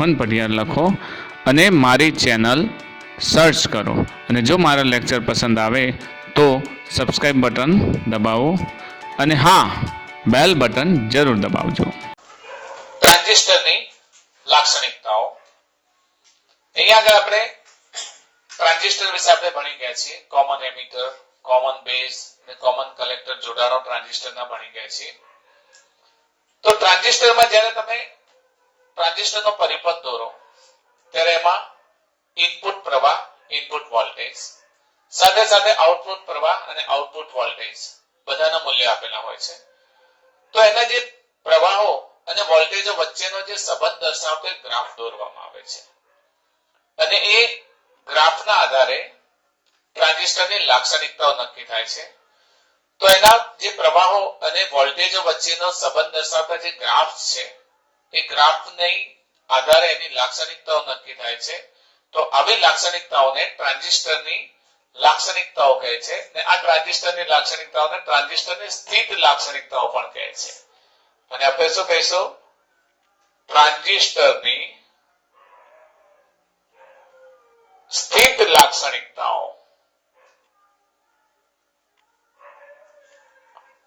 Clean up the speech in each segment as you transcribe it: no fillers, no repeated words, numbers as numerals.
હેમંત પટિયાર લખો અને મારી ચેનલ સર્ચ કરો. અને જો મારા લેક્ચર પસંદ આવે તો સબસ્ક્રાઈબ બટન દબાવો અને હા, બેલ બટન જરૂર દબાવજો. ટ્રાન્ઝિસ્ટરની લાક્ષણિકતાઓ. અહીંયા આગળ આપણે ટ્રાન્ઝિસ્ટર વિશે આપણે ભણી ગયા છીએ. કોમન એમિટર, કોમન બેઝ અને કોમન કલેક્ટર જોડાણો ટ્રાન્ઝિસ્ટરના ભણી ગયા છીએ. તો ટ્રાન્ઝિસ્ટરમાં જ્યારે તમે ટ્રાન્ઝિસ્ટરનો પરિપથ દોરો ત્યારે એમાં ઇનપુટ પ્રવાહ, ઇનપુટ વોલ્ટેજ સાથે સાથે આઉટપુટ પ્રવાહ અને આઉટપુટ વોલ્ટેજ બધાના મૂલ્ય આપેલા હોય છે. તો એના જે પ્રવાહો અને વોલ્ટેજો વચ્ચેનો જે સંબંધ દર્શાવતો ગ્રાફ દોરવામાં આવે છે અને એ ગ્રાફના આધારે ટ્રાન્ઝિસ્ટરની લાક્ષણિકતાઓ નક્કી થાય છે. તો એના જે પ્રવાહો અને વોલ્ટેજો વચ્ચેનો સંબંધ દર્શાવતા જે ગ્રાફ છે એ ગ્રાફની આધારે એની લાક્ષણિકતાઓ નક્કી થાય છે. તો આવી લાક્ષણિકતાઓને ટ્રાન્ઝિસ્ટરની લાક્ષણિકતાઓ કહે છે. અને આ ટ્રાન્ઝિસ્ટરની લાક્ષણિકતાઓને ટ્રાન્ઝિસ્ટરની સ્થિત લાક્ષણિકતાઓ પણ કહે છે. અને આપણે શું કહીશું? ટ્રાન્ઝિસ્ટરની સ્થિત લાક્ષણિકતાઓ.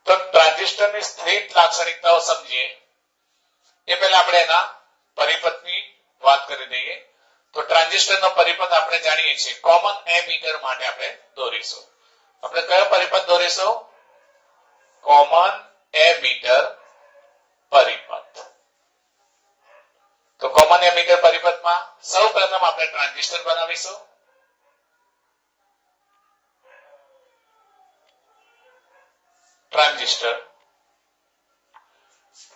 તો ટ્રાન્ઝિસ્ટરની સ્થિત લાક્ષણિકતાઓ સમજીએ એ પહેલા આપણે એના પરિપથની વાત કરી દઈએ. તો ટ્રાન્ઝિસ્ટરનો પરિપથ આપણે જાણીએ છીએ. કોમન એમીટર માટે આપણે દોરીશું. આપણે કયો પરિપથ દોરીશું? કોમન એમીટર પરિપથ. તો કોમન એમીટર પરિપથમાં સૌપ્રથમ આપણે ટ્રાન્ઝિસ્ટર બનાવીશું.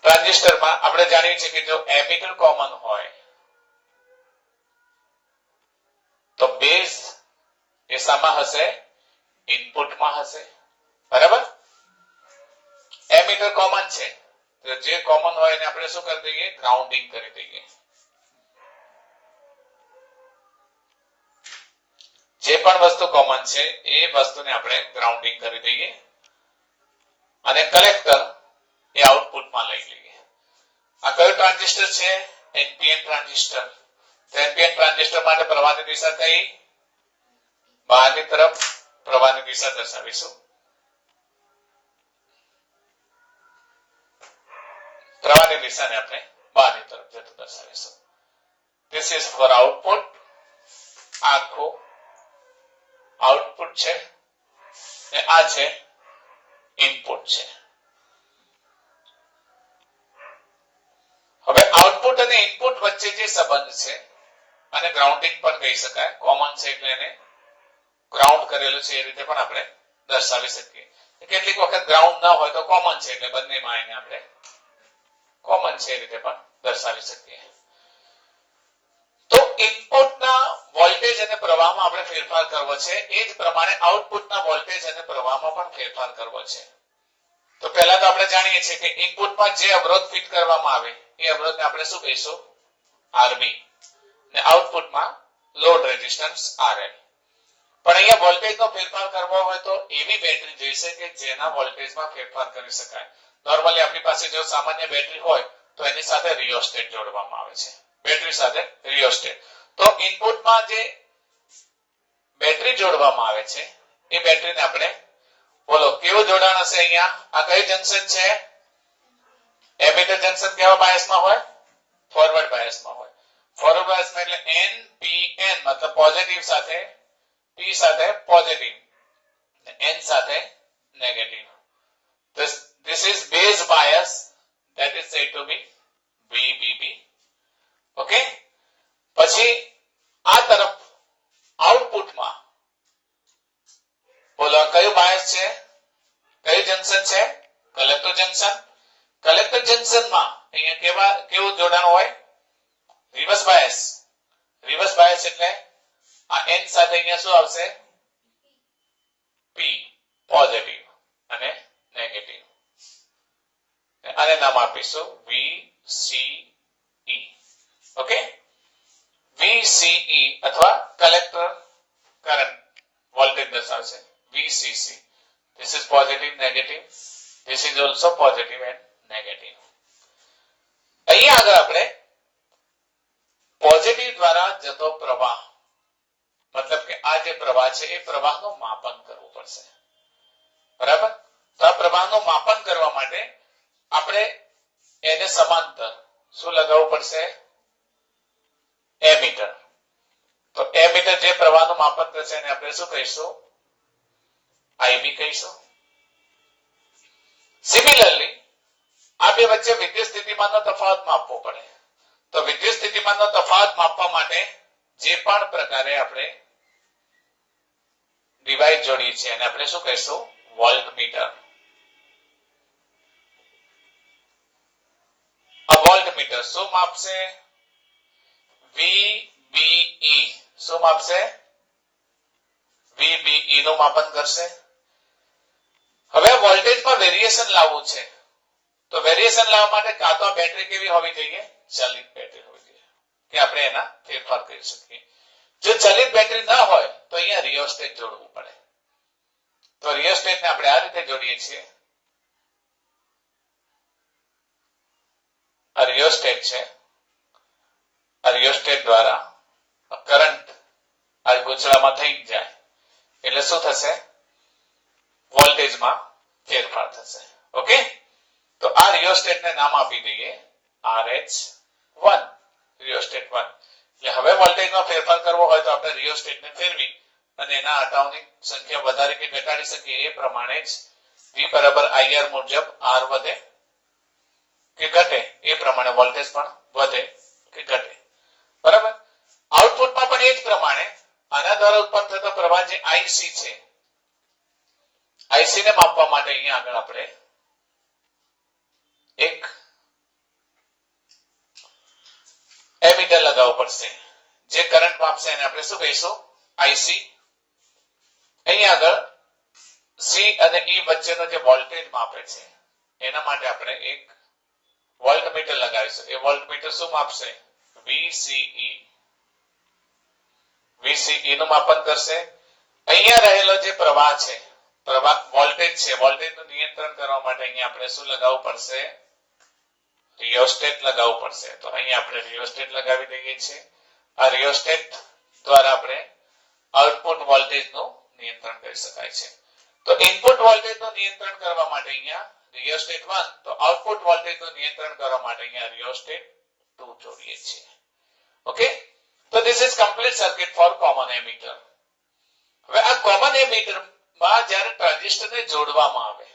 ટ્રાન્ઝિસ્ટરમાં આપણે જાણીએ છીએ કે જો એમીટર કોમન હોય તો બેઝ એ શામાં હશે? ઇનપુટમાં હશે. બરાબર? એમીટર કોમન છે તો જે કોમન હોય એને આપણે શું કરી દઈએ? ગ્રાઉન્ડિંગ કરી દઈએ. જે પણ વસ્તુ કોમન છે એ વસ્તુને આપણે ગ્રાઉન્ડિંગ કરી દઈએ અને કલેક્ટર એ આઉટપુટમાં લઈ લઈએ. આ કયો ટ્રાન્ઝિસ્ટર છે? NPN transistor. તો એનપીએન ટ્રાન્ઝિસ્ટર માટે પ્રવાહની દિશા કઈ? બહારની તરફ પ્રવાહની દિશા દર્શાવીશું. પ્રવાહની દિશાને આપણે બહારની તરફ જતું દર્શાવીશું. This is for output. આખો આઉટપુટ છે અને આ છે ઇનપુટ છે. હવે આઉટપુટ અને ઇનપુટ વચ્ચે જે સંબંધ છે અને ગ્રાઉન્ડિંગ પણ કહી શકાય. કોમન છે એટલે એને ગ્રાઉન્ડ કરેલું છે એ રીતે પણ આપણે દર્શાવી શકીએ. કેટલીક વખત ગ્રાઉન્ડ ન હોય તો કોમન છે એટલે બંનેમાં એને આપણે કોમન છે એ રીતે પણ દર્શાવી શકીએ. તો ઇનપુટના વોલ્ટેજ અને પ્રવાહમાં આપણે ફેરફાર કરવો છે. એ જ પ્રમાણે આઉટપુટના વોલ્ટેજ અને પ્રવાહમાં પણ ફેરફાર કરવો છે. તો પહેલા તો આપણે જાણીએ છીએ કે ઇનપુટમાં જે અવરોધ ફિટ કરવામાં આવે એ અવરોધને આપણે શું કહીશું? આરબી. અને આઉટપુટમાં લોડ રેઝિસ્ટન્સ આરએલ. પણ અહીંયા વોલ્ટેજનો ફેરફાર કરવો હોય તો એવી બેટરી જોઈશે કે જેના વોલ્ટેજમાં ફેરફાર કરી શકાય. નોર્મલી આપણી પાસે જો સામાન્ય બેટરી હોય તો એની સાથે રિયોસ્ટેટ જોડવામાં આવે છે. બેટરી સાથે રિયોસ્ટેટ. તો ઇનપુટમાં જે બેટરી જોડવામાં આવે છે એ બેટરીને આપણે બોલો કેવું જોડાણ હશે? અહીંયા આ કયું જંકશન છે? એમીટર જંકશન કેવા બાયસમાં હોય? ફોરવર્ડ બાયસમાં હોય. ફોરવર્ડ બાયસમાં એટલે NPN મતલબ પોઝિટિવ સાથે, P સાથે પોઝિટિવ, N સાથે negative. This is base bias, that is said to be VBB. Okay? પછી આ તરફ આઉટપુટમાં બોલો કયું બાયસ છે? કયું જંકશન છે? Collector junction. કલેક્ટર જંકશનમાં અહીંયા કેવું જોડાણ હોય? Reverse bias. રિવર્સ બાયસ એટલે આ N સાથે અહીંયા શું આવશે? P પોઝિટિવ અને નેગેટિવ. આને નામ આપીશું VCE. ઓકે? VCE અથવા કલેક્ટર કરંટ વોલ્ટેજ દર્શાવશે VCC. This is positive, negative. This is also positive and negative. અહીંયા આગળ આપણે પોઝિટિવ દ્વારા જતો પ્રવાહ, મતલબ કે આ જે પ્રવાહ છે એ પ્રવાહનું માપન કરવું પડશે. બરાબર? તો આ પ્રવાહનું માપન કરવા માટે આપણે એને સમાંતર શું લગાવવું પડશે? એમીટર. તો એમીટર જે પ્રવાહનું માપન કરશે એને આપણે શું કહીશું? આઈબી કહીશું. સિમિલરલી આ બે વચ્ચે વિદ્યુત સ્થિતિમાનનો તફાવત માપવો પડે. તો વિદ્યુત સ્થિતિમાનનો તફાવત માપવા માટે જે પણ પ્રકારે આપણે ડિવાઇસ જોડીએ છીએ એને આપણે શું કહીશું? વોલ્ટમીટર. આ વોલ્ટમીટર શું માપશે? VBE. શું માપશે? VBE નું માપન કરશે. હવે વોલ્ટેજમાં વેરિએશન લાવવું છે. તો વેરિએશન લાવવા માટે કાં તો બેટરી કેવી હોવી જોઈએ? ચલિત બેટરી હોવી જોઈએ કે આપણે એના ફેરફાર કરી શકીએ. જો ચલિત બેટરી ના હોય તો અહીંયા રિયોસ્ટેટ જોડવું પડે. તો રિયોસ્ટેટને આપણે આ રીતે જોડીએ છીએ. આ રિયોસ્ટેટ છે. આ રિયોસ્ટેટ દ્વારા કરંટ આ ગૂંચળામાં થઈ જાય એટલે શું થશે? વોલ્ટેજમાં ફેરફાર થશે. ઓકે? તો આ રિયોસ્ટેટને નામ આપી દઈએ RH1, રિયોસ્ટેટ 1. એટલે હવે વોલ્ટેજમાં ફેરફાર કરવો હોય તો આપણે રિયોસ્ટેટને ફેરવી અને એના આટાઓની સંખ્યા વધારે કે ઘટાડી શકીએ એ પ્રમાણે જ V બરાબર IR મુજબ R વધે કે ઘટે એ પ્રમાણે વોલ્ટેજ પણ વધે કે ઘટે. બરાબર? આઉટપુટમાં પણ એ જ પ્રમાણે આના દ્વારા ઉત્પન્ન થતો પ્રવાહ જે IC છે, IC ને માપવા માટે અહીંયા આગળ આપણે એક એમીટર લગાવવું પડશે. જે કરંટ માપશે એને આપણે શું કહીશું? IC. અહીંયા આગળ C અને E વચ્ચેનો જે વોલ્ટેજ માપે છે એના માટે આપણે એક વોલ્ટમીટર લગાવીશું. એ વોલ્ટમીટર શું માપશે? VCE. VCE નું માપન કરશે. અહીંયા રહેલો જે પ્રવાહ છે, પ્રવાહ વોલ્ટેજ છે, વોલ્ટેજનું નિયંત્રણ કરવા માટે અહીંયા આપણે શું લગાવવું પડશે? રિયોસ્ટેટ લગાવવું પડશે. તો અહીંયા આપણે રિયોસ્ટેટ લગાવી દઈએ છીએ. આ રિયોસ્ટેટ દ્વારા આપણે આઉટપુટ વોલ્ટેજનું નિયંત્રણ કરી શકાય છે. તો ઇનપુટ વોલ્ટેજનું નિયંત્રણ કરવા માટે અહીંયા રિયોસ્ટેટ 1, તો આઉટપુટ વોલ્ટેજનું નિયંત્રણ કરવા માટે અહીંયા રિયોસ્ટેટ 2 જોડીએ છીએ. ઓકે? તો this is complete circuit for common ammeter. હવે આ કોમન એમીટરમાં જ્યારે ટ્રાન્ઝિસ્ટરને જોડવામાં આવે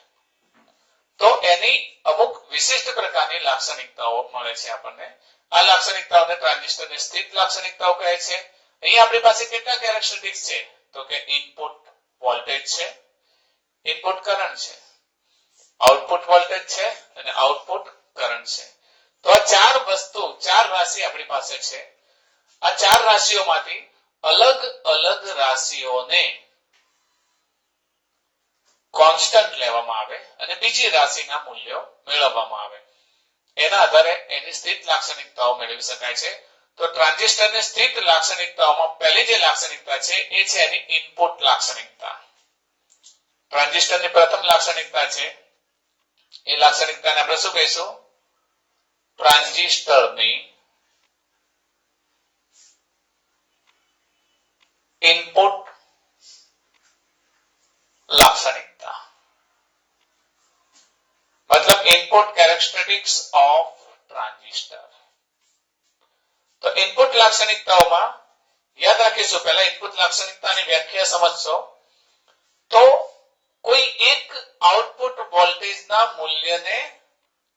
તો એની અમુક વિશિષ્ટ પ્રકારની લાક્ષણિકતાઓ મળે છે આપણને. આ લાક્ષણિકતાઓને ટ્રાન્ઝિસ્ટરની સ્થિત લાક્ષણિકતાઓ કહે છે. અહીં આપણી પાસે કેટલા કેરેક્ટરિસ્ટિક્સ છે? તો કે ઇનપુટ વોલ્ટેજ છે, ઇનપુટ કરંટ છે, આઉટપુટ વોલ્ટેજ છે અને આઉટપુટ કરંટ છે. તો આ ચાર વસ્તુ, ચાર રાશિ આપણી પાસે છે. આ ચાર રાશિઓમાંથી અલગ અલગ રાશિઓને કોન્સ્ટન્ટ લેવામાં આવે અને બીજી રાશિના મૂલ્યો મેળવવામાં આવે. એના આધારે એની સ્થિત લાક્ષણિકતાઓ મેળવી શકાય છે. તો ટ્રાન્ઝિસ્ટરની સ્થિત લાક્ષણિકતાઓમાં પહેલી જે લાક્ષણિકતા છે એ છે એની ઇનપુટ લાક્ષણિકતા. ટ્રાન્ઝિસ્ટરની પ્રથમ લાક્ષણિકતા છે એ લાક્ષણિકતાને આપણે શું કહીશું? ટ્રાન્ઝિસ્ટરની ઇનપુટ લાક્ષણિકતા, મતલબ ઇનપુટ કેરેક્ટરિસ્ટિક્સ ઓફ ટ્રાન્ઝિસ્ટર. તો ઇનપુટ લાક્ષણિકતાઓમાં યાદ રાખીશું, પહેલા ઇનપુટ લાક્ષણિકતાની વ્યાખ્યા સમજશો તો કોઈ એક આઉટપુટ વોલ્ટેજના મૂલ્યને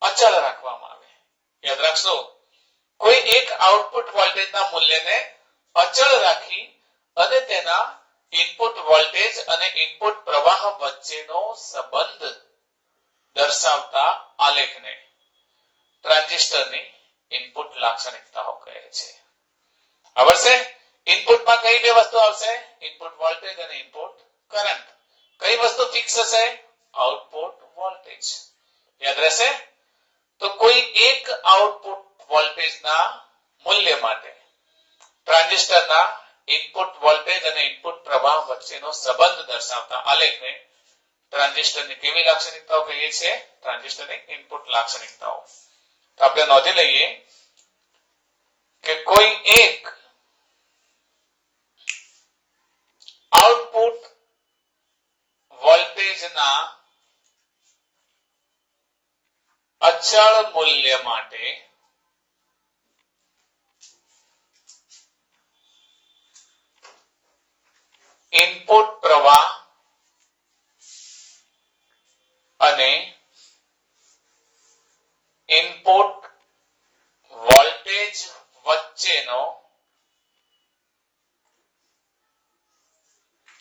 અચળ રાખવામાં આવે. યાદ રાખશો, કોઈ એક આઉટપુટ વોલ્ટેજના મૂલ્યને અચળ રાખી અને તેના ઇનપુટ વોલ્ટેજ અને ઇનપુટ પ્રવાહ વચ્ચેનો સંબંધ દર્શાવતા આલેખને ટ્રાન્ઝિસ્ટરની ઇનપુટ લાક્ષણિકતાઓ કહે છે. આવડશે? ઇનપુટમાં કઈ બે વસ્તુ આવશે? ઇનપુટ વોલ્ટેજ અને ઇનપુટ કરંટ. કઈ વસ્તુ ફિક્સ હશે? Output voltage. યાદ રહેશે? તો કોઈ એક આઉટપુટ વોલ્ટેજના મૂલ્ય માટે ટ્રાન્ઝિસ્ટરના ઇનપુટ વોલ્ટેજ અને ઇનપુટ પ્રવાહ વચ્ચેનો સંબંધ દર્શાવતા આલેખને ટ્રાન્ઝિસ્ટરની કેવી લાક્ષણિકતાઓ કહીએ છીએ? ટ્રાન્ઝિસ્ટરની ઇનપુટ લાક્ષણિકતાઓ. તો આપણે નોંધી લઈએ કે કોઈ એક આઉટપુટ વોલ્ટેજના અચળ મૂલ્ય માટે ઇનપુટ પ્રવાહ અને ઇનપુટ વોલ્ટેજ વચ્ચેનો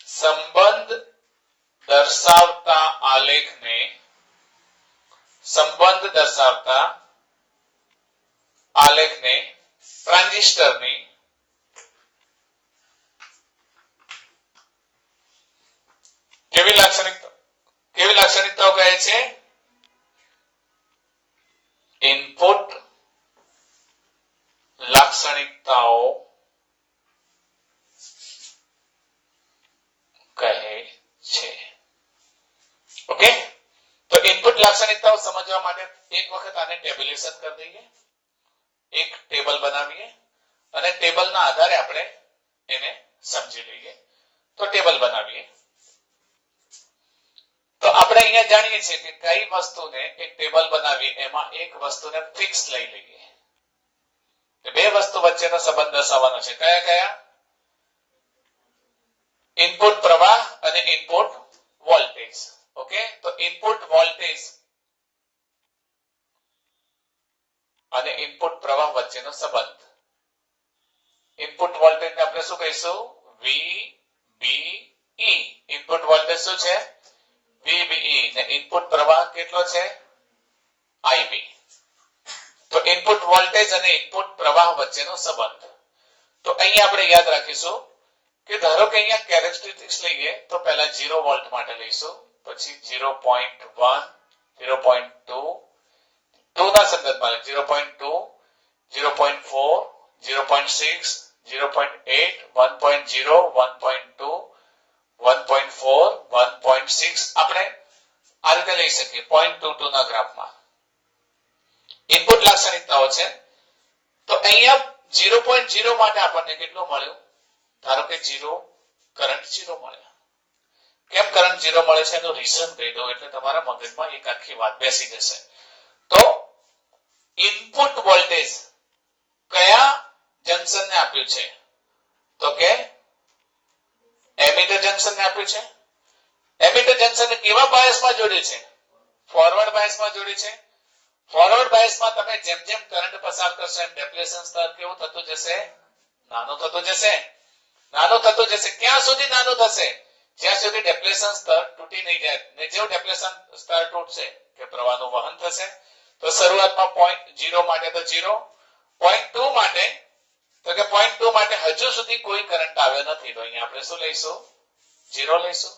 સંબંધ દર્શાવતા આલેખને ટ્રાન્ઝિસ્ટરની કેવી લાક્ષણિકતાઓ કહે છે? ઇનપુટ લાક્ષણિકતાઓ કહે છે. ઓકે, તો ઇનપુટ લાક્ષણિકતાઓ સમજવા માટે એક વખત આને ટેબ્યુલેશન કરી દઈએ, એક ટેબલ બનાવીએ અને ટેબલના આધારે આપણે એને સમજી લઈએ. તો ટેબલ બનાવીએ તો આપણે અહીંયા જાણીએ છીએ કે કઈ વસ્તુને એક ટેબલ બનાવી એમાં એક વસ્તુને ફિક્સ લઈ લઈએ. બે વસ્તુ વચ્ચેનો સંબંધ દર્શાવવાનો છે. કયા કયા? ઇનપુટ પ્રવાહ અને ઇનપુટ વોલ્ટેજ. ઓકે, તો ઇનપુટ વોલ્ટેજ અને ઇનપુટ પ્રવાહ વચ્ચેનો સંબંધ. ઇનપુટ વોલ્ટેજ ને આપણે શું કહીશું? VBE. ઇનપુટ વોલ્ટેજ શું છે? VBE. ને ઇનપુટ પ્રવાહ કેટલો છે? IB. તો ઇનપુટ વોલ્ટેજ અને ઇનપુટ પ્રવાહ વચ્ચેનો સંબંધ. તો અહીંયા આપણે યાદ રાખીશું કે ધારો કે અહીંયા કેરેક્ટરિસ્ટિક્સ લઈએ તો પહેલા 0 વોલ્ટ માટે લઈશું, પછી 0.1, 0.2, 2 ના સંદર્ભમાં 0.2, 0.4, 0.6, 0.8, 1.0, 1.2, 1.4, 1.6 આપણે આ રીતે લઈ શકીએ 0.22 ના ગ્રાફમાં. ઇનપુટ લાક્ષણિકતાઓ છે. તો અહીંયા 0.0 માટે આપણને કેટલું મળ્યું? ધારો કે 0 કરંટ 0 મળ્યો. કેમ કરંટ 0 મળે છે એનું રીઝન કહી દઉં એટલે તમારા મગજમાં એક આખી વાત બેસી જશે. તો ઇનપુટ વોલ્ટેજ કયા જંકશનને આપ્યું છે? તો કે એમિટર જંકશનને આપ્યું છે. એમિટર જંકશનને કેવા બાયસમાં જોડ્યું છે? ફોરવર્ડ બાયસમાં જોડ્યું છે. ફોરવર્ડ બાયસમાં તમે જેમ જેમ કરંટ પસાર કરશો એમ ડેપ્લેશન સ્તર કેવું થતું જશે? નાનું થતું જશે. ક્યાં સુધી નાનું થશે? જ્યાં સુધી ડેપ્લેશન સ્તર તૂટી નહીં જાય. ને જેવું ડેપ્લેશન સ્તર તૂટશે કે પ્રવાહનું વહન થશે. તો શરૂઆતમાં 0 માટે તો 0, 0.2 માટે તો કે 0.2 માટે હજુ સુધી કોઈ કરંટ આવ્યો નથી. તો અહીંયા આપણે શું લઈશું? 0 લઈશું.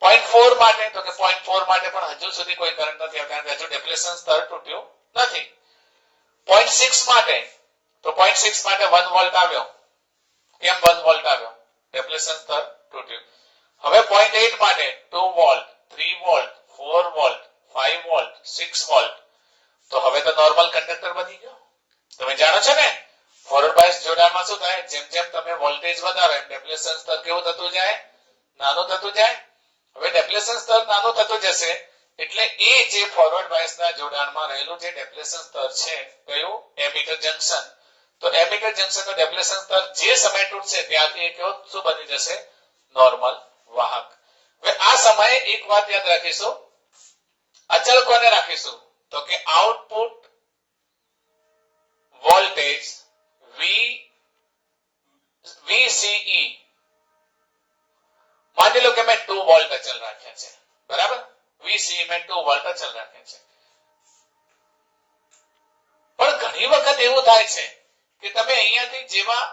0.4 માટે તો કે 0.4 માટે પણ હજુ સુધી કોઈ કરંટ નથી આવ્યો કારણ કે હજુ ડેપ્લેશન સ્તર તૂટ્યું નથી. 0.6 માટે તો 0.6 માટે 1 વોલ્ટ આવ્યો. કેમ 1 વોલ્ટ આવ્યો? ડેપ્લેશન સ્તર તૂટ્યું. હવે 0.8 માટે 2 volt, 3 volt, 4 volt, 5 volt, 6 volt. તો હવે તો નોર્મલ કંડક્ટર બની ગયો. તમે જાણો છો ને ફોરવર્ડ બાયસ જોડાણમાં શું થાય? જેમ જેમ તમે વોલ્ટેજ વધારો એમ ડેપ્લેશન સ્તર કેવું થતું જાય? નાનું થતું જાય. હવે ડેપ્લેશન સ્તર નાનું થતું જશે એટલે એ જે ફોરવર્ડ બાયસના જોડાણમાં રહેલું જે ડેપ્લેશન સ્તર છે કયું? Emitter junction. તો એમિટર જંકશનનો ડેપ્લેશન સ્તર જે સમય તૂટશે ત્યારથી કેવો શું બની જશે? નોર્મલ વાહક. હવે આ સમયે એક વાત યાદ રાખીશું. અચળ કોને રાખીશું? તો કે આઉટપુટ વોલ્ટેજ VCE. માની લો કે મેં 2 વોલ્ટ અચળ રાખ્યા છે. બરાબર? VCE મેં 2 વોલ્ટ અચળ રાખ્યા છે. પણ ઘણી વખત એવું થાય છે કે તમે અહીંયાથી જેવા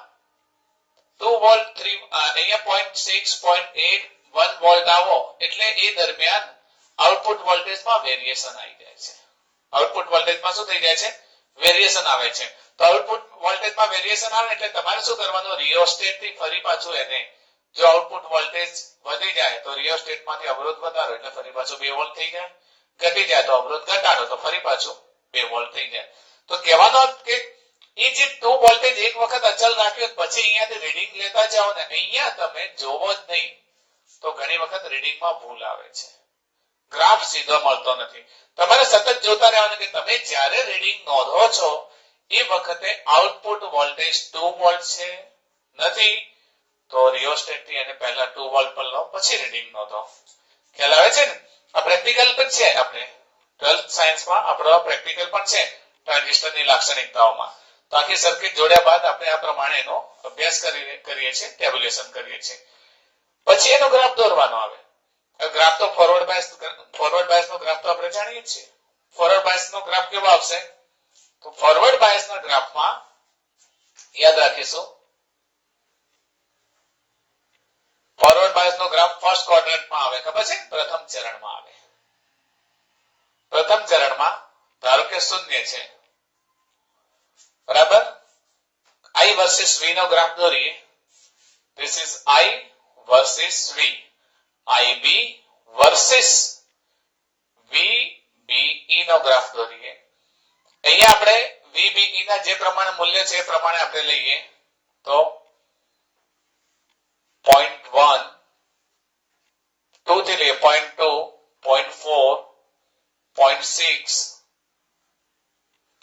2 વોલ્ટ 3 અહીંયા 0.6, 0.8, 1 વોલ્ટ આવો એટલે એ દરમિયાન આઉટપુટ વોલ્ટેજમાં વેરિએશન આવી જાય છે. આઉટપુટ વોલ્ટેજમાં શું થઈ જાય છે? વેરિએશન આવે છે. તો આઉટપુટ વોલ્ટેજમાં વેરિએશન આવે એટલે તમારે શું કરવાનું? રિયોસ્ટેટ થી ફરી પાછું એને જો આઉટપુટ વોલ્ટેજ વધી જાય તો રિયોસ્ટેટમાંથી અવરોધ વધારો એટલે ફરી પાછું 2 વોલ્ટ થઈ જાય. ઘટી જાય તો અવરોધ ઘટાડો તો ફરી પાછું 2 વોલ્ટ થઈ જાય. તો કહેવાનો અર્થ કે એ જે 2 વોલ્ટેજ એક વખત અચલ રાખ્યો પછી અહીંયાથી રીડિંગ લેતા જાઓ ને, અહીંયા તમે જોવો જ નહીં તો ઘણી વખત રીડિંગમાં ભૂલ આવે છે, ગ્રાફ સીધો મળતો નથી. તમારે સતત જોતા રહેવાનું કે તમે જ્યારે રીડિંગ નોંધો છો એ વખતે આઉટપુટ વોલ્ટેજ 2 વોલ્ટ છે નથી, તો રિયોસ્ટેટ થી એને પહેલા 2 વોલ્ટ પર લો પછી રીડિંગ નોંધો. ખ્યાલ આવે છે ને? આ પ્રેક્ટિકલ પણ છે, આપણે 12th સાયન્સમાં આપણો પ્રેક્ટિકલ પણ છે ટ્રાન્ઝિસ્ટરની લાક્ષણિકતાઓમાં. તો આખી સર્કિટ જોડ્યા બાદ આપણે આ પ્રમાણે એનો અભ્યાસ કરીએ છીએ, ટેબ્યુલેશન કરીએ છીએ. પછી એનો ગ્રાફ દોરવાનો આવે. ગ્રાફ તો ફોરવર્ડ બાયસ નો ગ્રાફ તો આપણે જાણીએ છીએ. ફોરવર્ડ બાયસ નો ગ્રાફ કેવો આવશે? તો ફોરવર્ડ બાયસ ના ગ્રાફમાં યાદ રાખીશું, ફોરવર્ડ બાયસ નો ગ્રાફ ફર્સ્ટ ક્વોડ્રન્ટમાં આવે, ખબર છે? પ્રથમ ચરણમાં આવે. પ્રથમ ચરણમાં ધારો કે 0 છે, બરાબર. I વર્સિસ V નો ગ્રાફ દોરીએ. This is I versus V. IB versus VBE નો ગ્રાફ દોરીએ. અહીંયા આપણે VBE ના જે પ્રમાણે મૂલ્ય છે એ પ્રમાણે આપણે લઈએ તો 0.1 2 થી લઈએ 0.2 0.4 0.6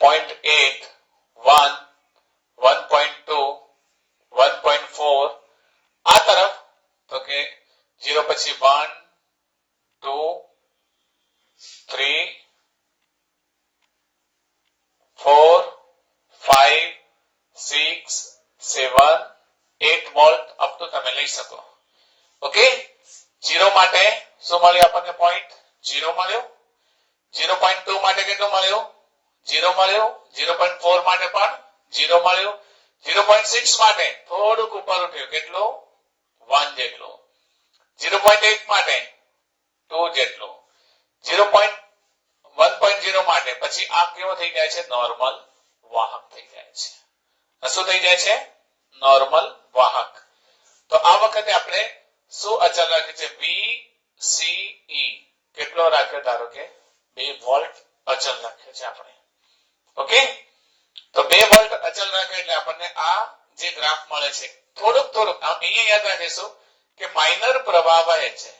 0.8 1 1.2 1.4 આ તરફ તો કે 0 પછી 1 2 3 4 5 6 7 8 વોલ્ટ અપ ટુ તમે લઈ શકો. ઓકે, 0 માટે શું મળ્યું આપણને? પોઈન્ટ 0 મળ્યો. 0.2 માટે કેટલું મળ્યું? 0 મળ્યું. 0.4 માટે પણ 0 મળ્યું. 0.6 માટે થોડુંક ઉપર ઉઠ્યું, કેટલું? 1 જેટલું. 0.8 માટે 2 જેટલું. 1.0 માટે પછી આ કેવો થઈ જાય છે? નોર્મલ વાહક થઈ જાય છે. શું થઈ જાય છે? નોર્મલ વાહક. તો આ વખતે આપણે શું અચલ રાખ્યું છે? VCE કેટલો રાખ્યો? ધારો કે 2 વોલ્ટ અચલ રાખ્યો છે આપણે. ઓકે, તો 2 વોલ્ટ અચલ રાખ્યો એટલે આપણને આ જે ગ્રાફ મળે છે થોડુંક અહીંયા યાદ રાખીશું કે માઇનર પ્રવાહ વહે છે.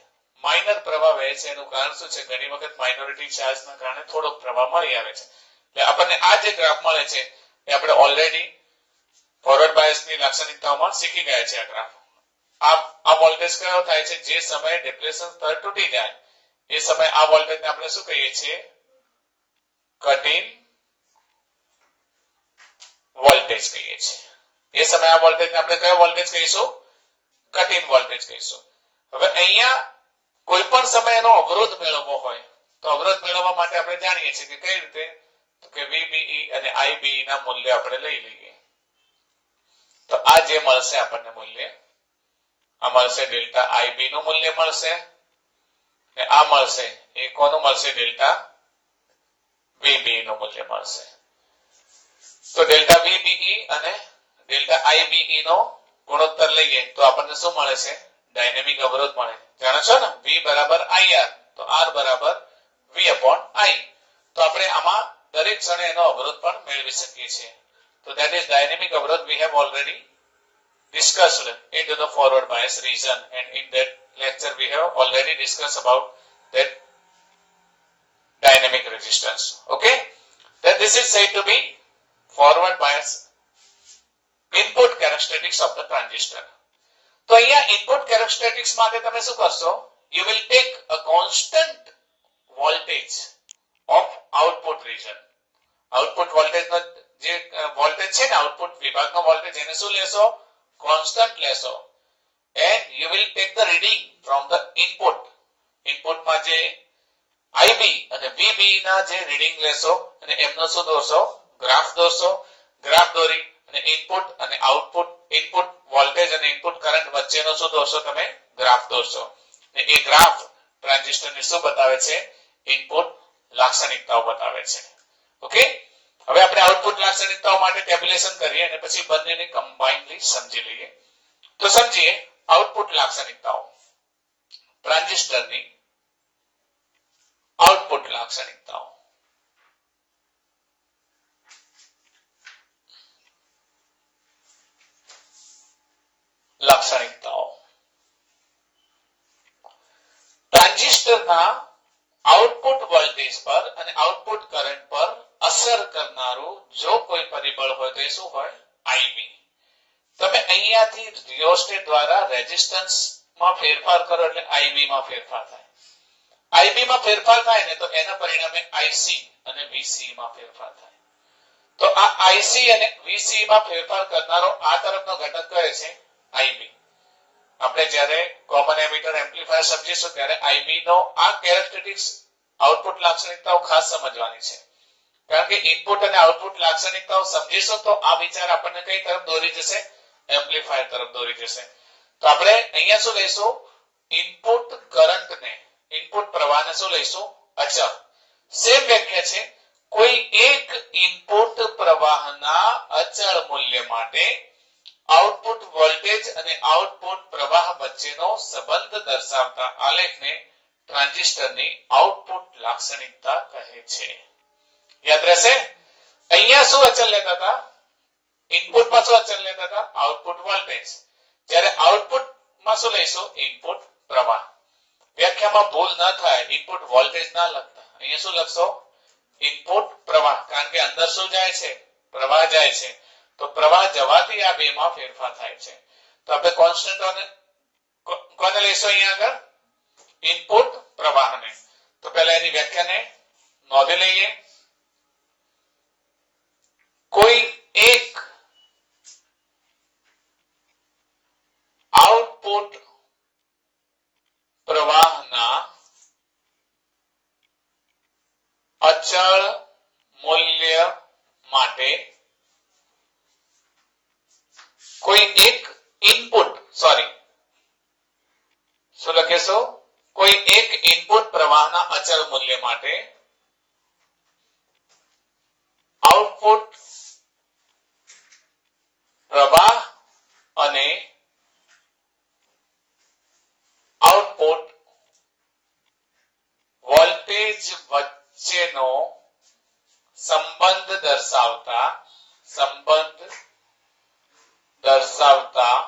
માઇનર પ્રવાહ વહે છે એનું કારણ શું છે? ઘણી વખત માઇનોરિટી ચાર્જના કારણે થોડોક પ્રવાહ મળી આવે છે. એટલે આપણને આ જે ગ્રાફ મળે છે એ આપણે ઓલરેડી ફોરવર્ડ બાયસની લાક્ષણિકતાઓમાં શીખી ગયા છે. આ ગ્રાફ આ વોલ્ટેજ કયો થાય છે? જે સમયે ડિપ્લેશન સ્તર તૂટી જાય એ સમયે આ વોલ્ટેજને આપણે શું કહીએ છીએ? કટ ઇન વોલ્ટેજ કહીએ છીએ. એ સમયે આ વોલ્ટેજને આપણે કયો વોલ્ટેજ કહીશું? કટ ઇન વોલ્ટેજ કહીશું. હવે અહીંયા કોઈ પણ સમય એનો અવરોધ મેળવવો હોય તો અવરોધ મેળવવા માટે આપણે જાણીએ છીએ કે કઈ રીતે? તો કે VBE અને IBE ના મૂલ્ય આપણે લઈ લઈએ. તો આ જે મળશે આપણને મૂલ્ય, આ મળશે ડેલ્ટા IB નું મૂલ્ય મળશે, અને આ મળશે એ કોનું મળશે? ડેલ્ટા VBE નું મૂલ્ય મળશે. તો ડેલ્ટા VBE અને ડેલ્ટા IBE નો ગુણોત્તર લઈએ તો આપણને શું મળે છે? ડાયનેમિક અવરોધ મળે. જાણો છો ને? V બરાબર IR, તો R બરાબર V upon I. તો આપણે આમાં દરેક ક્ષણે એનો અવરોધ પણ મેળવી શકીએ છીએ. તો that is dynamic અવરોધ we have already discussed into the forward bias region, and in that lecture we have already discussed about that dynamic resistance. Okay, then this is said to be forward bias input characteristics of the transistor. તો અહીંયા input characteristics માટે તમે શું કરશો? You will take a constant voltage of output region. Output વોલ્ટેજનો જે voltage છે ને, આઉટપુટ વિભાગનો વોલ્ટેજ, એને શું લેશો? કોન્સ્ટન્ટ લેશો. and you will take the reading from the input. ઇનપુટમાં જે IB અને VB ના જે રીડિંગ લેશો અને એમનો શું દોરશો? ગ્રાફ દોરશો. ગ્રાફ દોરી અને ઇનપુટ અને આઉટપુટ, ઇનપુટ વોલ્ટેજ અને ઇનપુટ કરંટ વચ્ચેનો શું દોરશો? તમે ગ્રાફ દોરશો. અને એ ગ્રાફ ટ્રાન્ઝિસ્ટરને શું બતાવે છે? ઇનપુટ લાક્ષણિકતાઓ બતાવે છે. ઓકે, હવે આપણે આઉટપુટ લાક્ષણિકતાઓ માટે ટેબ્યુલેશન કરીએ અને પછી બંનેને કમ્બાઇનલી સમજી લઈએ. તો સમજીએ આઉટપુટ લાક્ષણિકતાઓ. ટ્રાન્ઝિસ્ટરની આઉટપુટ લાક્ષણિકતાઓ. લાક્ષણિકતાઓ. ટ્રાન્ઝિસ્ટરના આઉટપુટ વોલ્ટેજ પર અને આઉટપુટ કરંટ પર અસર કરનારું જો કોઈ પરિબળ હોય તો એ શું હોય? IB. તમે અહીંયાથી રિયોસ્ટેટ દ્વારા રેઝિસ્ટન્સ માં ફેરફાર કરો એટલે IB માં ફેરફાર થાય. IB માં ફેરફાર થાય ને તો એના પરિણામે IC અને VC માં ફેરફાર થાય. તો આ IC અને VC માં ફેરફાર કરનારો આ તરફનો ઘટક કયો છે? IB. આપણે જ્યારે કોમન એમિટર એમ્પ્લીફાયર સમજીશું ત્યારે IB નો આ કેરેક્ટરિસ્ટિક્સ આઉટપુટ લાક્ષણિકતાઓ ખાસ સમજવાની છે. કારણ કે ઇનપુટ અને આઉટપુટ લાક્ષણિકતાઓ સમજીશું તો આ વિચાર આપણને કઈ તરફ દોરી જશે? એમ્પ્લીફાયર તરફ દોરી જશે. તો આપણે અહીંયા શું લઈશું? ઇનપુટ કરંટને, ઇનપુટ પ્રવાહને શું લઈશું? અચળ. સેમ વ્યાખ્યા છે. કોઈ એક ઇનપુટ પ્રવાહના અચળ મૂલ્ય માટે આઉટપુટ વોલ્ટેજ અને આઉટપુટ પ્રવાહ વચ્ચેનો સંબંધ દર્શાવતા આલેખને ટ્રાન્ઝિસ્ટરની આઉટપુટ લાક્ષણિકતા કહે છે. યાદ રહેશે? અહીંયા શું અચળ લેતા હતા? ઇનપુટમાં શું અચળ લેતા હતા? Output voltage. જ્યારે આઉટપુટમાં શું લઈશું? ઇનપુટ પ્રવાહ. વ્યાખ્યામાં ભૂલ ન થાય, ઇનપુટ વોલ્ટેજ ના લખતા. અહીંયા શું લખશો? ઇનપુટ પ્રવાહ. કારણ કે અંદર શું જાય છે? પ્રવાહ જાય છે. તો પ્રવાહ જવાથી આ બેમાં ફેરફાર થાય છે. તો આપણે કોન્સ્ટન્ટ કોને લઈશું અહીંયા આગળ? ઇનપુટ પ્રવાહને. તો પહેલા એની વ્યાખ્યાને નોંધી લઈએ. કોઈ એક આઉટપુટ પ્રવાહના અચળ મૂલ્ય માટે કોઈ એક ઇનપુટ શું લખીશું? કોઈ એક ઇનપુટ પ્રવાહના અચળ મૂલ્ય માટે આઉટપુટ પ્રવાહ અને આઉટપુટ વોલ્ટેજ વચ્ચેનો સંબંધ દર્શાવતા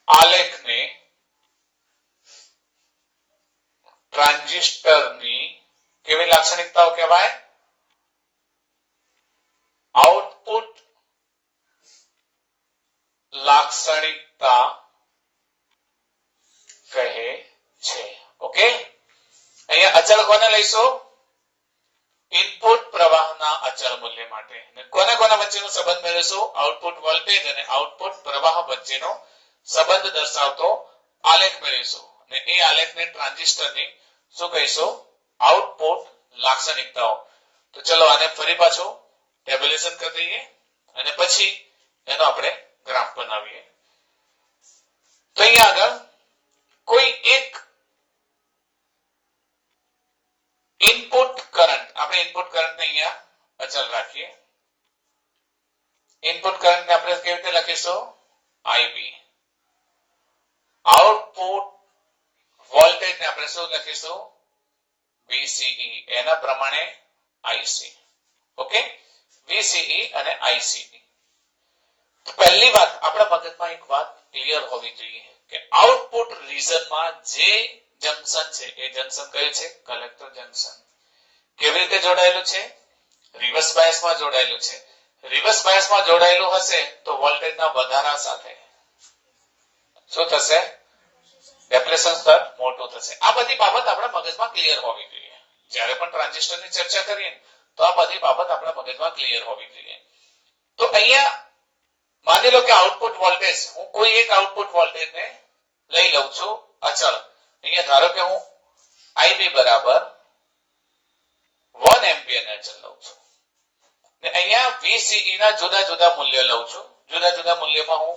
આલેખને ટ્રાન્ઝિસ્ટરની કેવી લાક્ષણિકતાઓ કહેવાય? આઉટપુટ લાક્ષણિકતા કહે છે. ઓકે, અહીંયા અચળ કોને લઈશું? ઇનપુટ પ્રવાહના અચળ મૂલ્ય માટે. કોને કોના વચ્ચેનો સંબંધ મેળવીશું? આઉટપુટ વોલ્ટેજ અને આઉટપુટ પ્રવાહ વચ્ચેનો સંબંધ દર્શાવતો આલેખ મેળવીશું. અને એ આલેખને ટ્રાન્ઝિસ્ટરની શું કહીશું? આઉટપુટ લાક્ષણિકતાઓ. તો ચલો આને ફરી પાછું ટેબ્યુલેશન કરી દઈએ અને પછી એનો આપણે ગ્રાફ બનાવીએ. તો અહીંયા આગળ કોઈ એક ઇનપુટ કરંટ, આપણે ઇનપુટ કરંટને અહીંયા અચળ રાખીએ. ઇનપુટ કરંટને આપણે કેવી રીતે લખીશું? IB. આઉટપુટ વોલ્ટેજને આપણે શું લખીશું? VCE. એના પ્રમાણે IC. ઓકે, VCE અને ICE. તો પહેલી વાત આપણા મગજમાં એક વાત ક્લિયર હોવી જોઈએ કે આઉટપુટ રીજનમાં જે જંકશન છે એ જંકશન કયું છે? Collector junction. કેવી રીતે જોડાયેલું છે? રિવર્સ બાયસમાં જોડાયેલું છે. રિવર્સ બાયસમાં જોડાયેલું હશે તો વોલ્ટેજના વધારા સાથે શું થશે? ડેપ્લેશન સ્તર મોટું થશે. આ બધી બાબત આપણા મગજમાં ક્લિયર હોવી જોઈએ. જ્યારે પણ ટ્રાન્ઝિસ્ટરની ચર્ચા કરીએ તો આ બધી બાબત આપણા મગજમાં ક્લિયર હોવી જોઈએ. તો અહીંયા માની લો કે આઉટપુટ વોલ્ટેજ, હું કોઈ એક આઉટપુટ વોલ્ટેજને લઈ લઉં છું અચળ. અહીંયા ધારો કે હું IB બરાબર 1 એમ્પિયર અચળ લઉં છું. ને અહીંયા VCE ના જુદા જુદા મૂલ્યો લઉં છું. જુદા જુદા મૂલ્યમાં હું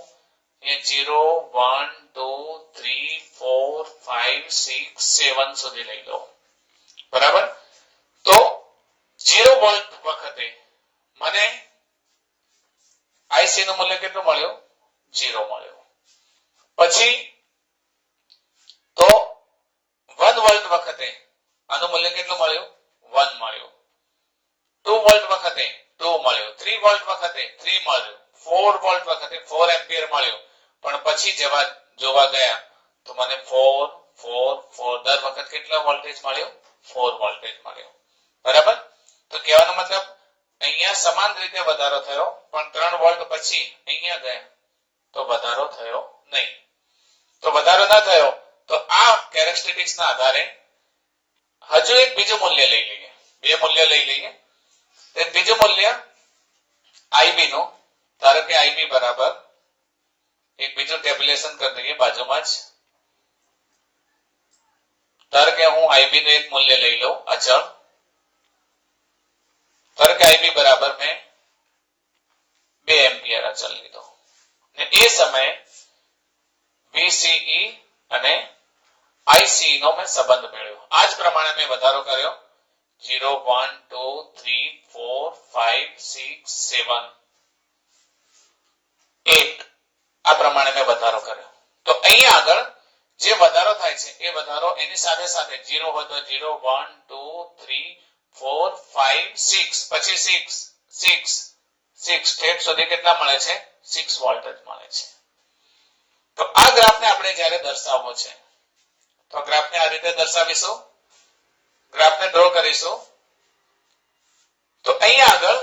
0 1 2 3 4 5 6 7 સુધી લઈ લઉં. બરાબર? તો 0 વોલ્ટ વખતે મને IC નું મૂલ્ય કેટલું મળ્યું? 0 મળ્યું. પછી તો 1 વોલ્ટ વખતે આનું મૂલ્ય કેટલું મળ્યું? 1 મળ્યું. 2 વોલ્ટ વખતે 2 મળ્યું. 3 વોલ્ટ વખતે 3 મળ્યું. 4 વોલ્ટ વખતે 4 એમ્પિયર મળ્યું, પણ પછી જોવા ગયા તો મને 4 4 4 દર વખત કેટલો વોલ્ટેજ મળ્યો? 4 વોલ્ટેજ મળ્યો. બરાબર? તો કહેવાનો મતલબ અહીંયા સમાન રીતે વધારો થયો, પણ 3 વોલ્ટ પછી અહીંયા ગયા તો વધારો થયો નહીં. તો વધારો ના થયો તો આ કેરેક્ટરિસ્ટિક્સના આધારે હજુ એક બીજું મૂલ્ય લઈ લઈએ. બે મૂલ્ય લઈ લઈએ. એક બીજું મૂલ્ય IB નું, ધારો કે IB બરાબર એક બીજું ટેબ્યુલેશન કરી દઈએ બાજુમાં જ. ધારો કે હું IB નું એક મૂલ્ય લઈ લઉં અચળ. ધારો કે IB બરાબર મેં 2 એમ્પિયર અચળ લીધો ને એ સમયે VCE અને ICE નો મેં સંબંધ મેળવ્યો. આ જ પ્રમાણે મેં વધારો કર્યો 0 1 2 3 4 5 6 7 8 આ પ્રમાણે મેં વધારો કર્યો. તો અહીંયા આગળ જે વધારો થાય છે એ વધારો એની સાથે સાથે 0 હોય તો 0 1 2 3 4 5 6 પછી 6 6 6 સ્ટેપ સુધી કેટલા મળે છે? 6 વોલ્ટ જ મળે છે. તો આ ગ્રાફને આપણે જ્યારે દર્શાવવો છે તો ગ્રાફને આ રીતે દર્શાવીશું. ગ્રાફને ડ્રો કરીશું. તો અહીંયા આગળ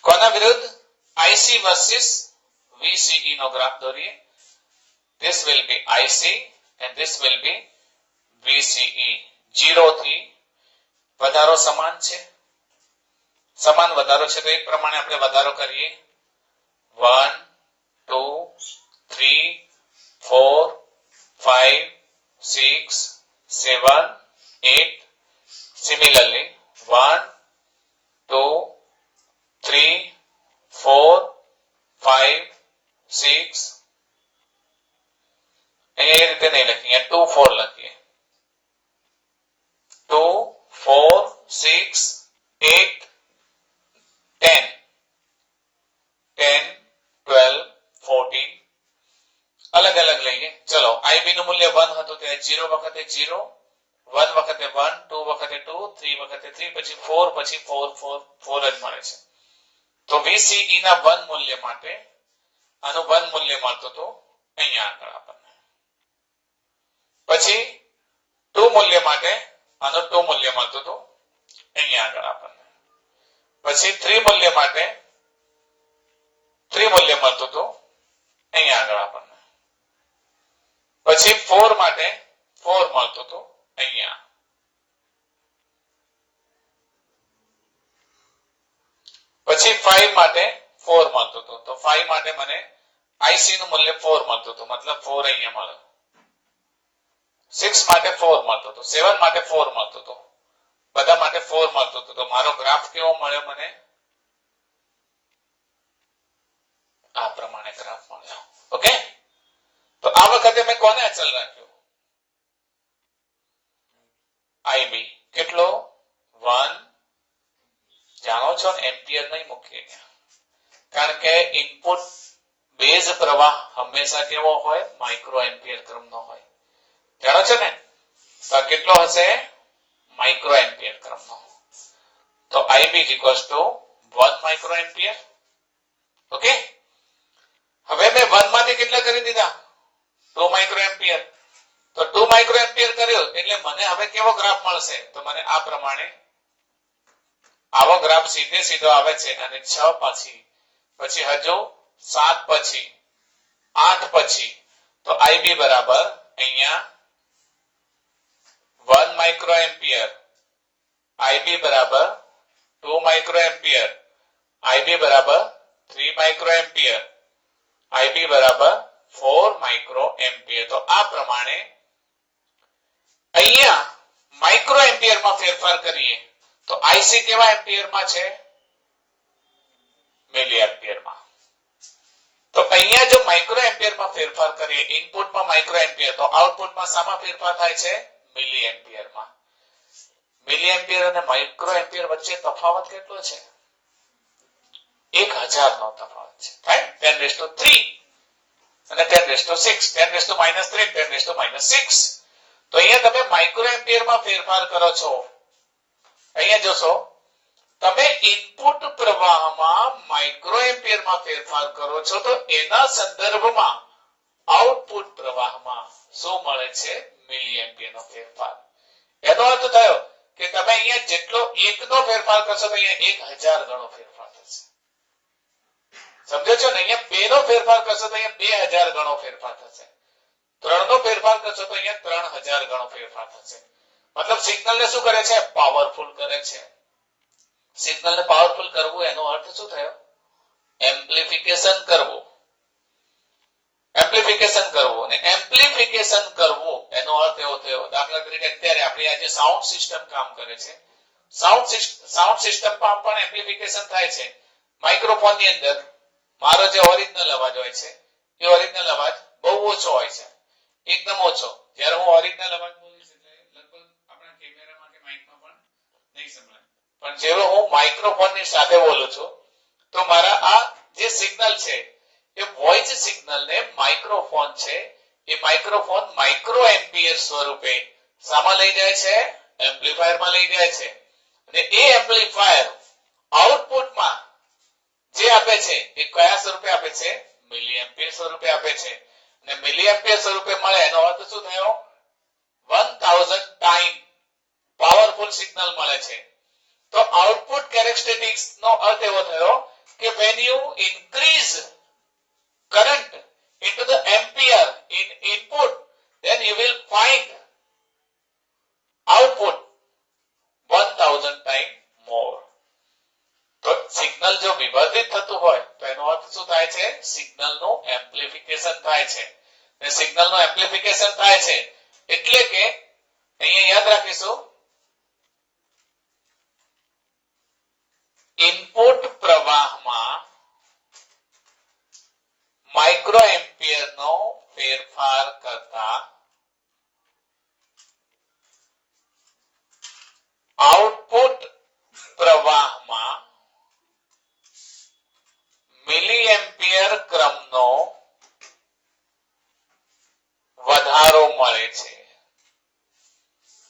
કોના વિરુદ્ધ? IC વર્સિસ VCE નો ગ્રાફ દોરીએ. This will be IC and this will be VCE. 0 થી વધારો સમાન છે. સમાન વધારો છે તો એક પ્રમાણે આપણે વધારો કરીએ. 1 2 3 4 5 6 7 8 similarly 1 2 3 4 5 6 એ રીતે નહીં લખીએ, 2 4 લખીએ. 2 4 6 8 10 10 12 14 અલગ અલગ લઈએ. ચલો IB નું મૂલ્ય 1 હતું ત્યારે 0 વખતે 0, 1 વખતે 1, 2 વખતે 2, 3 વખતે 3, પછી 4 પછી 4 4 4 જ મળે છે. તો VCE ના 1 મૂલ્ય માટે આનું 1 મૂલ્ય મળતું હતું અહીંયા આગળ આપણને. પછી 2 મૂલ્ય માટે આનું 2 મૂલ્ય મળતું હતું અહીંયા આગળ આપણને. પછી 3 મૂલ્ય માટે 3 મૂલ્ય મળતું હતું અહીંયા આગળ આપણને. પછી 4 માટે 4 મળતું હતું અહીંયા. પછી 5 માટે 4 મળતું હતું. તો 5 માટે મને IC નું મૂલ્ય 4 મળતું હતું, મતલબ 4 અહીંયા મળ્યો. 6 માટે 4 મળતું હતું, 7 માટે 4 મળતું હતું, બધા માટે 4 મળતું હતું. તો મારો ગ્રાફ કેવો મળ્યો મને? આ પ્રમાણે ગ્રાફ મળ્યો. ઓકે, તો આ વખતે મેં કોને અચલ રાખ્યું? IB કેટલો? 1. જાણો છો ને, એમ્પિયર નહીં મૂકીએ, કારણ કે ઇનપુટ બેઝ પ્રવાહ હંમેશા કેવો હોય? માઇક્રો એમ્પિયર ક્રમનો હોય. જાણો છો ને? તો કેટલો હશે? માઇક્રો એમ્પિયર ક્રમનો. તો IB = 1 માઇક્રો એમ્પિયર. ઓકે, હવે મેં 1 માંથી કેટલા કરી દીધા? 2 માઇક્રો એમ્પિયર. તો 2 માઇક્રો એમ્પિયર કર્યો એટલે મને હવે કેવો ગ્રાફ મળશે? તો મને આ પ્રમાણે આવો ગ્રાફ સીધે સીધો આવે છે. અને 6 પછી હજુ 7 પછી 8 પછી તો IB બરાબર અહીંયા 1 માઇક્રો એમ્પિયર, IB બરાબર 2 માઇક્રો એમ્પિયર, IB બરાબર 3 માઇક્રો એમ્પિયર, IB બરાબર 4 માઇક્રો એમ્પિયર. તો આ પ્રમાણે અહીંયા માઇક્રો એમ્પિયરમાં ફેરફાર કરીએ તો IC કેવા એમ્પિયરમાં છે? મિલી એમ્પિયરમાં. તો અહીંયા જો માઇક્રો એમ્પિયરમાં ફેરફાર કરીએ, ઇનપુટમાં માઇક્રો એમ્પિયર, તો આઉટપુટમાં શામાં ફેરફાર થાય છે? મિલી એમ્પિયરમાં. મિલી એમ્પિયર અને માઇક્રો એમ્પિયર વચ્ચે તફાવત કેટલો છે? 1000 નો તફાવત છે. રાઈટ? 10⁻³ અને 10⁻6, 10⁻³ 10⁻6. તો અહીંયા તમે માઇક્રો એમ્પિયરમાં ફેરફાર કરો છો અહીંયા જોશો તમે ઇનપુટ પ્રવાહમાં માઇક્રોએમ્પિયરમાં ફેરફાર કરો છો તો એના સંદર્ભમાં આઉટપુટ પ્રવાહમાં શું મળે છે? મિલીએમ્પિયરનો ફેરફાર. એનો અર્થ થયો કે તમે અહીંયા જેટલો એકનો ફેરફાર કરશો તો અહીંયા 1000 ગણો ફેરફાર થશે. સમજો છો ને? અહીંયા 2 નો ફેરફાર કરશો તો અહીંયા 2000 ગણો ફેરફાર થશે. 3 નો ફેરફાર કરશો તો અહીંયા 3000 ગણો ફેરફાર થશે. મતલબ સિગ્નલને શું કરે છે? પાવરફુલ કરે છે. સિગ્નલને પાવરફુલ કરવું એનો અર્થ શું થયો? એમ્પ્લિફિકેશન કરવું. એમ્પ્લિફિકેશન કરવું અને એમ્પ્લિફિકેશન કરવું એનો અર્થ એવો થયો, દાખલા તરીકે અત્યારે આપણી આ જે સાઉન્ડ સિસ્ટમ કામ કરે છે, સાઉન્ડ સિસ્ટમમાં પણ એમ્પ્લિફિકેશન થાય છે. માઇક્રોફોન ની અંદર મારો જે ઓરિજિનલ અવાજ હોય છે એ ઓરિજિનલ અવાજ બહુ ઓછો હોય છે, એકદમ ઓછો. જ્યારે હું ઓરિજિનલ અવાજ બોલીશ એટલે લગભગ આપણા કેમેરામાં કે માઇકમાં પણ નહીં સંભળાય. પણ જેવો હું માઇક્રોફોન ની સાથે બોલું છું તો મારા આ જે સિગ્નલ છે એ વોઇસ સિગ્નલ ને માઇક્રોફોન છે એ માઇક્રોફોન માઇક્રો એમ્પિયર સ્વરૂપે શામાં લઈ જાય છે? એમ્પ્લીફાયરમાં લઈ જાય છે. અને એ એમ્પ્લીફાયર આઉટપુટમાં જે આપે છે એ કયા સ્વરૂપે આપે છે? મિલીએમ્પિયર સ્વરૂપે આપે છે. અને મિલીએમ્પિયર સ્વરૂપે મળે એનો અર્થ શું થયો? 1000 ટાઈમ પાવરફુલ સિગ્નલ મળે છે. તો આઉટપુટ કેરેક્ટરિસ્ટિક્સ નો અર્થ એવો થયો કે when you increase current into the ampere in input then you will find output 1000 time more. તો સિગ્નલ જો વિભાજિત થતું હોય તો એનો અર્થ શું થાય છે? સિગ્નલ નું એમ્પ્લિફિકેશન થાય છે. અને સિગ્નલ નું એમ્પ્લિફિકેશન થાય છે એટલે કે અહીંયા યાદ રાખીશું, ઇનપુટ પ્રવાહમાં માઇક્રો એમ્પિયર નો ફેરફાર કરતા આઉટપુટ પ્રવાહમાં મિલી એમ્પિયર ક્રમનો વધારો મળે છે.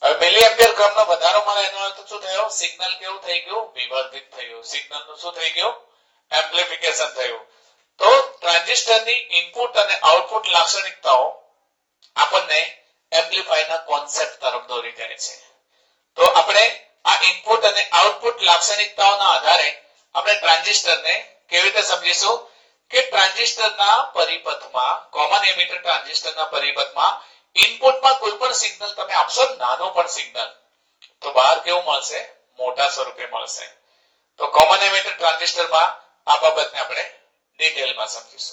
હવે મિલી એમ્પિયર ક્રમનો વધારો મળે એનો અર્થ શું થયો? સિગ્નલ કેવું થઈ ગયું? વિવર્ધિત થયું. સિગ્નલ નું શું થઈ ગયું? એમ્પ્લિફિકેશન થયું. તો ટ્રાન્ઝિસ્ટરની ઇનપુટ અને આઉટપુટ લાક્ષણિકતાઓ આપણને એમ્પ્લીફાયરના કોન્સેપ્ટ તરફ દોરી જાય છે. તો આપણે આ ઇનપુટ અને આઉટપુટ લાક્ષણિકતાઓના આધારે આપણે ટ્રાન્ઝિસ્ટરને કેવી રીતે સમજીશું કે ટ્રાન્ઝિસ્ટરના પરિપથમાં, કોમન એમિટર ટ્રાન્ઝિસ્ટરના પરિપથમાં ઇનપુટમાં કોઈ પણ સિગ્નલ તમે આપશો, નાનો પણ સિગ્નલ, તો બહાર કેવું મળશે? મોટા સ્વરૂપે મળશે. તો કોમન એમિટર ટ્રાન્ઝિસ્ટરમાં આ બાબતને આપણે ડિટેલમાં સમજીશું.